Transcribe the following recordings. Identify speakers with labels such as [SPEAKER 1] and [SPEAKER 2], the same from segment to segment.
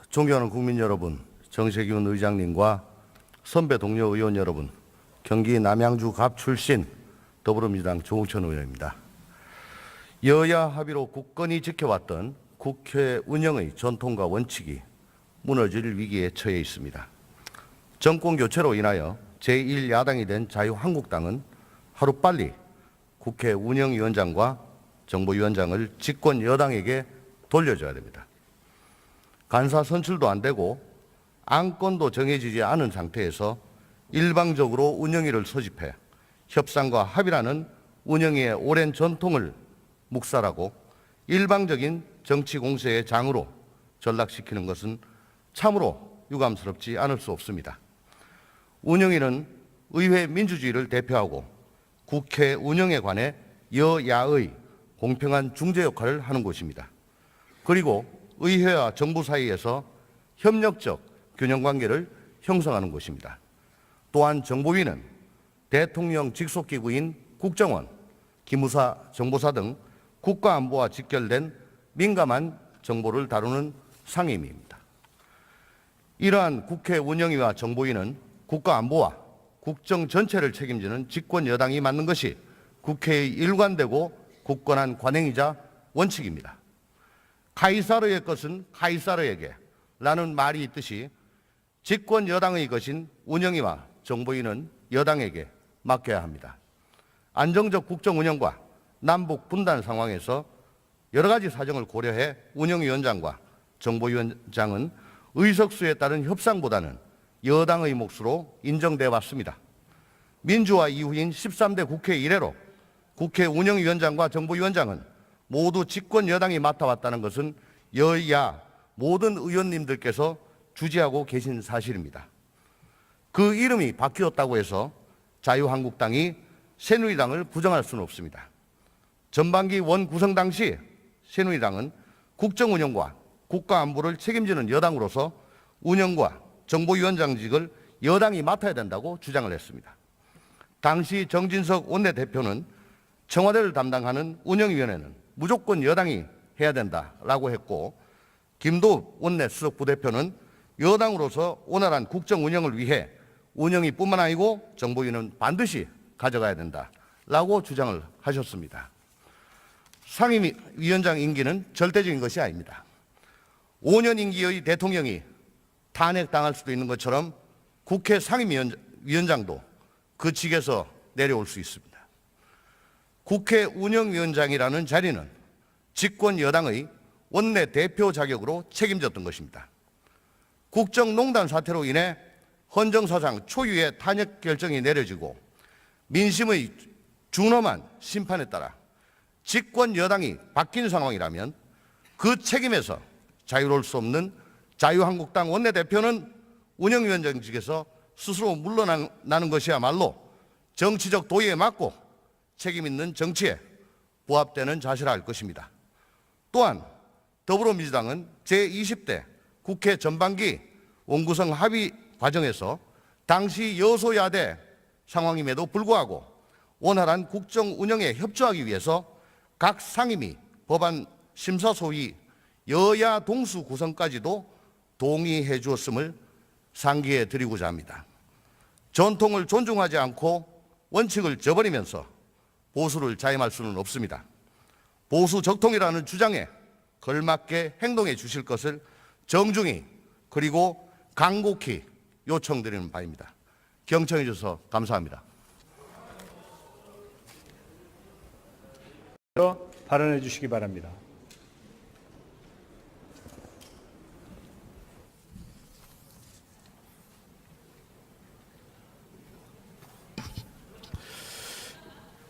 [SPEAKER 1] 존경하는 국민 여러분, 정세균 의장님과 선배 동료 의원 여러분, 경기 남양주 갑 출신 더불어민주당 조홍천 의원입니다. 여야 합의로 굳건히 지켜왔던 국회 운영의 전통과 원칙이 무너질 위기에 처해 있습니다. 정권 교체로 인하여 제1야당이 된 자유한국당은 하루빨리 국회 운영위원장과 정보위원장을 집권 여당에게 돌려줘야 됩니다. 간사 선출도 안 되고 안건도 정해지지 않은 상태에서 일방적으로 운영위를 소집해 협상과 합의라는 운영위의 오랜 전통을 묵살하고 일방적인 정치 공세의 장으로 전락시키는 것은 참으로 유감스럽지 않을 수 없습니다. 운영위는 의회 민주주의를 대표하고 국회 운영에 관해 여야의 공평한 중재 역할을 하는 곳입니다. 그리고 의회와 정부 사이에서 협력적 균형관계를 형성하는 곳입니다. 또한 정보위는 대통령 직속기구인 국정원, 기무사, 정보사 등 국가안보와 직결된 민감한 정보를 다루는 상임위입니다. 이러한 국회 운영위와 정보위는 국가안보와 국정 전체를 책임지는 집권 여당이 맡는 것이 국회의 일관되고 굳건한 관행이자 원칙입니다. 카이사르의 것은 카이사르에게 라는 말이 있듯이 집권 여당의 것인 운영위와 정보위는 여당에게 맡겨야 합니다. 안정적 국정 운영과 남북 분단 상황에서 여러 가지 사정을 고려해 운영위원장과 정보위원장은 의석수에 따른 협상보다는 여당의 몫으로 인정돼 왔습니다. 민주화 이후인 13대 국회 이래로 국회 운영위원장과 정보위원장은 모두 집권 여당이 맡아왔다는 것은 여야 모든 의원님들께서 주지하고 계신 사실입니다. 그 이름이 바뀌었다고 해서 자유한국당이 새누리당을 부정할 수는 없습니다. 전반기 원 구성 당시 새누리당은 국정운영과 국가안보를 책임지는 여당으로서 운영과 정보위원장직을 여당이 맡아야 된다고 주장을 했습니다. 당시 정진석 원내대표는 청와대를 담당하는 운영위원회는 무조건 여당이 해야 된다라고 했고, 김도읍 원내수석 부대표는 여당으로서 원활한 국정 운영을 위해 운영위뿐만 아니고 정보위는 반드시 가져가야 된다라고 주장을 하셨습니다. 상임위원장 임기는 절대적인 것이 아닙니다. 5년 임기의 대통령이 탄핵당할 수도 있는 것처럼 국회 상임위원장도 그 직에서 내려올 수 있습니다. 국회 운영위원장이라는 자리는 집권 여당의 원내대표 자격으로 책임졌던 것입니다. 국정농단 사태로 인해 헌정사상 초유의 탄핵 결정이 내려지고 민심의 준엄한 심판에 따라 집권 여당이 바뀐 상황이라면 그 책임에서 자유로울 수 없는 자유한국당 원내대표는 운영위원장직에서 스스로 물러나는 것이야말로 정치적 도의에 맞고 책임 있는 정치에 부합되는 자세라 할 것입니다. 또한 더불어민주당은 제20대 국회 전반기 원구성 합의 과정에서 당시 여소야대 상황임에도 불구하고 원활한 국정 운영에 협조하기 위해서 각 상임위, 법안 심사 소위 여야 동수 구성까지도 동의해 주었음을 상기해 드리고자 합니다. 전통을 존중하지 않고 원칙을 저버리면서 보수를 자임할 수는 없습니다. 보수 적통이라는 주장에 걸맞게 행동해 주실 것을 정중히 그리고 간곡히 요청드리는 바입니다. 경청해 주셔서 감사합니다.
[SPEAKER 2] 발언해 주시기 바랍니다.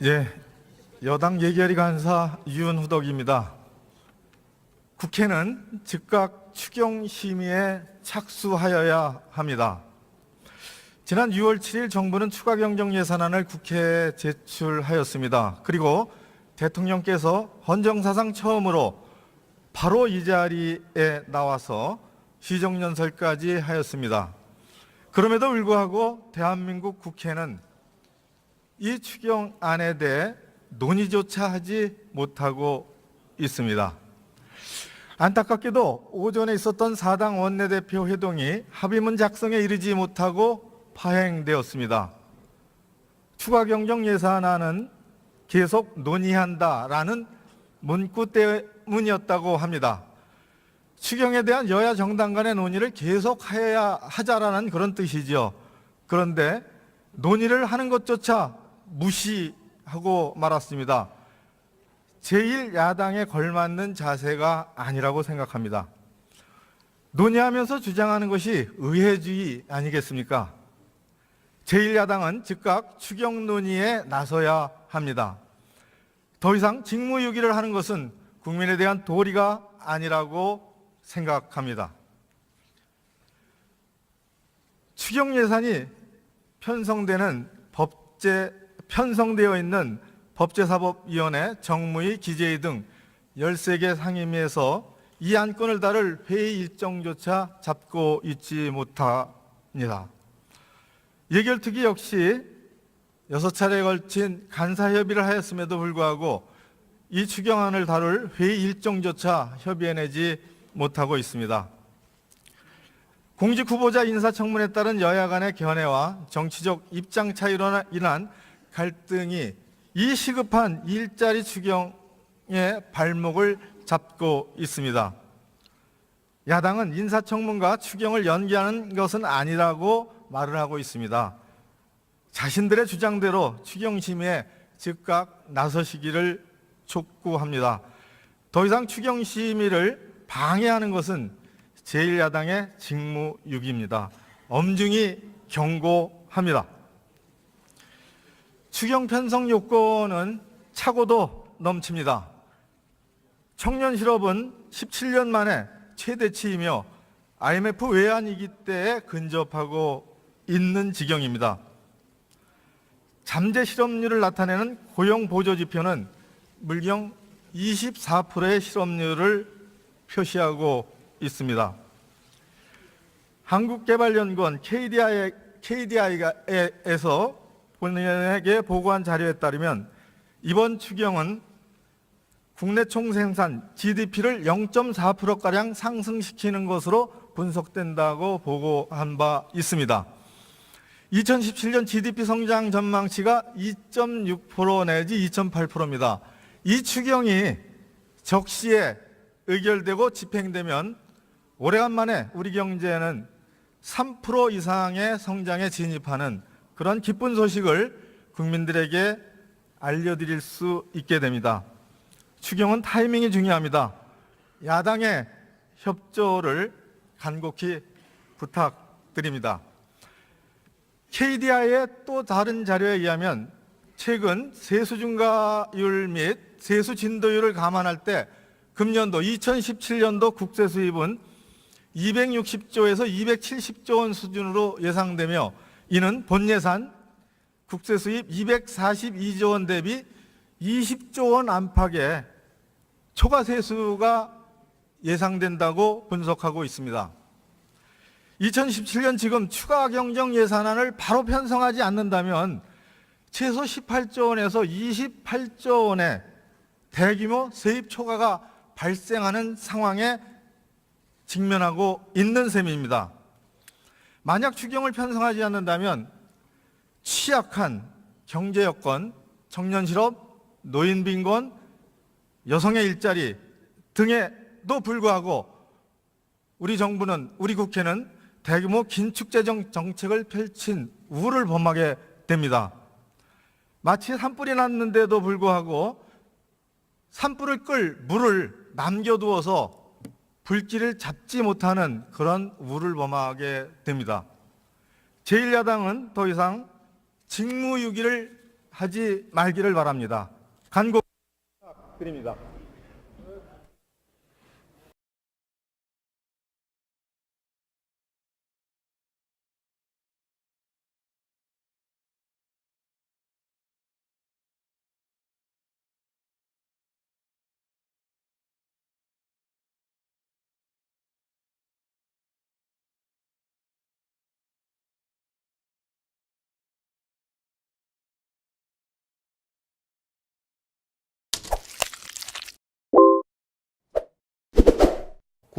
[SPEAKER 3] 예, 여당 예결위 간사 유은후덕입니다. 국회는 즉각 추경 심의에 착수하여야 합니다. 지난 6월 7일 정부는 추가 경정 예산안을 국회에 제출하였습니다. 그리고 대통령께서 헌정사상 처음으로 바로 이 자리에 나와서 시정연설까지 하였습니다. 그럼에도 불구하고 대한민국 국회는 이 추경안에 대해 논의조차 하지 못하고 있습니다. 안타깝게도 오전에 있었던 사당 원내대표 회동이 합의문 작성에 이르지 못하고 파행되었습니다. 추가 경정 예산안은 계속 논의한다라는 문구 때문이었다고 합니다. 추경에 대한 여야 정당 간의 논의를 계속해야 하자라는 그런 뜻이죠. 그런데 논의를 하는 것조차 무시하고 말았습니다. 제1야당에 걸맞는 자세가 아니라고 생각합니다. 논의하면서 주장하는 것이 의회주의 아니겠습니까? 제1야당은 즉각 추경 논의에 나서야 합니다. 더 이상 직무유기를 하는 것은 국민에 대한 도리가 아니라고 생각합니다. 추경 예산이 편성되어 있는 법제사법위원회, 정무위, 기재위 등 13개 상임위에서 이 안건을 다룰 회의 일정조차 잡고 있지 못합니다. 예결특위 역시 6차례에 걸친 간사협의를 하였음에도 불구하고 이 추경안을 다룰 회의 일정조차 협의해내지 못하고 있습니다. 공직 후보자 인사청문회에 따른 여야 간의 견해와 정치적 입장 차이로 인한 갈등이 이 시급한 일자리 추경의 발목을 잡고 있습니다. 야당은 인사청문과 추경을 연기하는 것은 아니라고 말을 하고 있습니다. 자신들의 주장대로 추경심의에 즉각 나서시기를 촉구합니다. 더 이상 추경심의를 방해하는 것은 제1야당의 직무유기입니다. 엄중히 경고합니다. 추경 편성 요건은 차고도 넘칩니다. 청년 실업은 17년 만에 최대치이며 IMF 외환위기 때에 근접하고 있는 지경입니다. 잠재 실업률을 나타내는 고용보조지표는 물경 24%의 실업률을 표시하고 있습니다. 한국개발연구원 KDI에서 본인에게 보고한 자료에 따르면 이번 추경은 국내 총생산 GDP를 0.4%가량 상승시키는 것으로 분석된다고 보고한 바 있습니다. 2017년 GDP 성장 전망치가 2.6% 내지 2.8%입니다. 이 추경이 적시에 의결되고 집행되면 오래간만에 우리 경제는 3% 이상의 성장에 진입하는 그런 기쁜 소식을 국민들에게 알려드릴 수 있게 됩니다. 추경은 타이밍이 중요합니다. 야당의 협조를 간곡히 부탁드립니다. KDI의 또 다른 자료에 의하면 최근 세수 증가율 및 세수 진도율을 감안할 때 금년도 2017년도 국세 수입은 260조에서 270조 원 수준으로 예상되며 이는 본 예산 국세 수입 242조 원 대비 20조 원 안팎의 초과 세수가 예상된다고 분석하고 있습니다. 2017년 지금 추가 경정 예산안을 바로 편성하지 않는다면 최소 18조 원에서 28조 원의 대규모 세입 초과가 발생하는 상황에 직면하고 있는 셈입니다. 만약 추경을 편성하지 않는다면 취약한 경제 여건, 청년 실업, 노인 빈곤, 여성의 일자리 등에도 불구하고 우리 정부는, 우리 국회는 대규모 긴축 재정 정책을 펼친 우를 범하게 됩니다. 마치 산불이 났는데도 불구하고 산불을 끌 물을 남겨두어서 불길을 잡지 못하는 그런 우를 범하게 됩니다. 제1야당은 더 이상 직무유기를 하지 말기를 바랍니다. 간곡드립니다.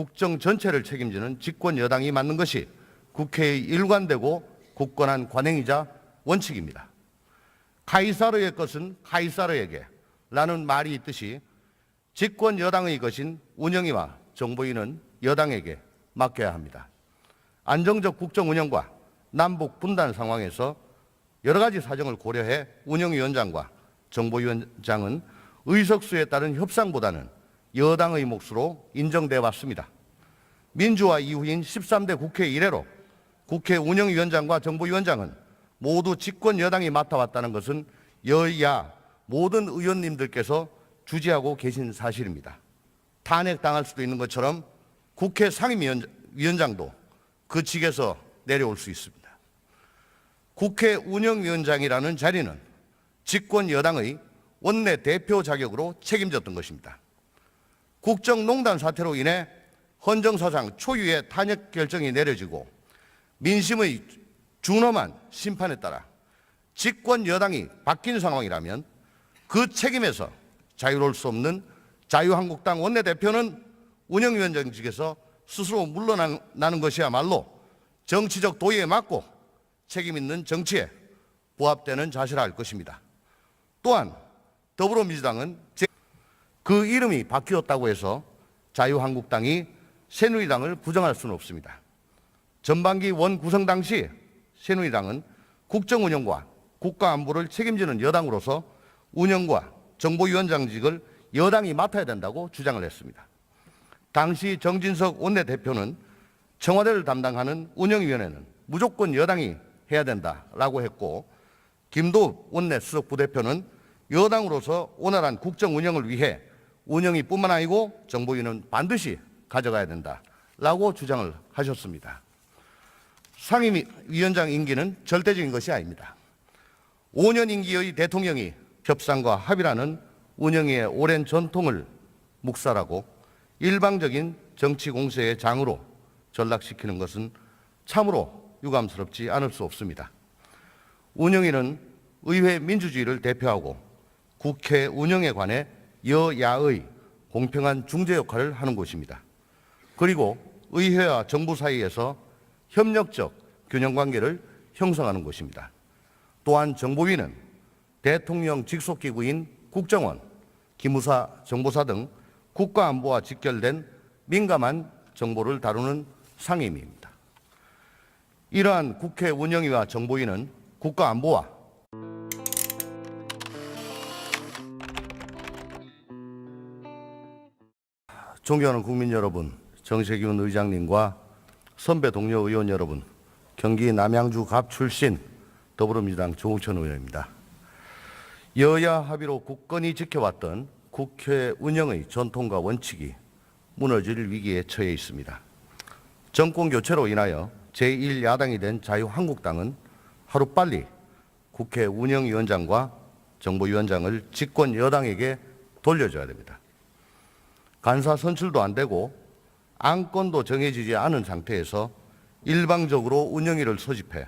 [SPEAKER 1] 국정 전체를 책임지는 집권 여당이 맡는 것이 국회의 일관되고 굳건한 관행이자 원칙입니다. 카이사르의 것은 카이사르에게 라는 말이 있듯이 집권 여당의 것인 운영위와 정보위는 여당에게 맡겨야 합니다. 안정적 국정 운영과 남북 분단 상황에서 여러 가지 사정을 고려해 운영위원장과 정보위원장은 의석수에 따른 협상보다는 여당의 몫으로 인정돼 왔습니다. 민주화 이후인 13대 국회 이래로 국회 운영위원장과 정보위원장은 모두 집권 여당이 맡아왔다는 것은 여야 모든 의원님들께서 주지하고 계신 사실입니다. 탄핵당할 수도 있는 것처럼 국회 상임위원장도 그 직에서 내려올 수 있습니다. 국회 운영위원장이라는 자리는 집권 여당의 원내 대표 자격으로 책임졌던 것입니다. 국정농단 사태로 인해 헌정사상 초유의 탄핵 결정이 내려지고 민심의 준엄한 심판에 따라 집권 여당이 바뀐 상황이라면 그 책임에서 자유로울 수 없는 자유한국당 원내대표는 운영위원장직에서 스스로 물러나는 것이야말로 정치적 도의에 맞고 책임 있는 정치에 부합되는 자세라 할 것입니다. 또한 더불어민주당은 그 이름이 바뀌었다고 해서 자유한국당이 새누리당을 부정할 수는 없습니다. 전반기 원 구성 당시 새누리당은 국정운영과 국가안보를 책임지는 여당으로서 운영과 정보위원장직을 여당이 맡아야 된다고 주장을 했습니다. 당시 정진석 원내대표는 청와대를 담당하는 운영위원회는 무조건 여당이 해야 된다라고 했고, 김도읍 원내수석 부대표는 여당으로서 원활한 국정 운영을 위해 운영위뿐만 아니고 정보위는 반드시 가져가야 된다라고 주장을 하셨습니다. 상임위원장 임기는 절대적인 것이 아닙니다. 5년 임기의 대통령이 협상과 합의라는 운영위의 오랜 전통을 묵살하고 일방적인 정치 공세의 장으로 전락시키는 것은 참으로 유감스럽지 않을 수 없습니다. 운영위는 의회 민주주의를 대표하고 국회 운영에 관해 여야의 공평한 중재 역할을 하는 곳입니다. 그리고 의회와 정부 사이에서 협력적 균형관계를 형성하는 곳입니다. 또한 정보위는 대통령 직속기구인 국정원, 기무사, 정보사 등 국가안보와 직결된 민감한 정보를 다루는 상임위입니다. 이러한 국회 운영위와 정보위는 국가안보와 존경하는 국민 여러분, 정세균 의장님과 선배 동료 의원 여러분, 경기 남양주 갑 출신 더불어민주당 조웅천 의원입니다. 여야 합의로 굳건히 지켜왔던 국회 운영의 전통과 원칙이 무너질 위기에 처해 있습니다. 정권 교체로 인하여 제1야당이 된 자유한국당은 하루빨리 국회 운영위원장과 정보위원장을 집권 여당에게 돌려줘야 됩니다. 간사 선출도 안 되고 안건도 정해지지 않은 상태에서 일방적으로 운영위를 소집해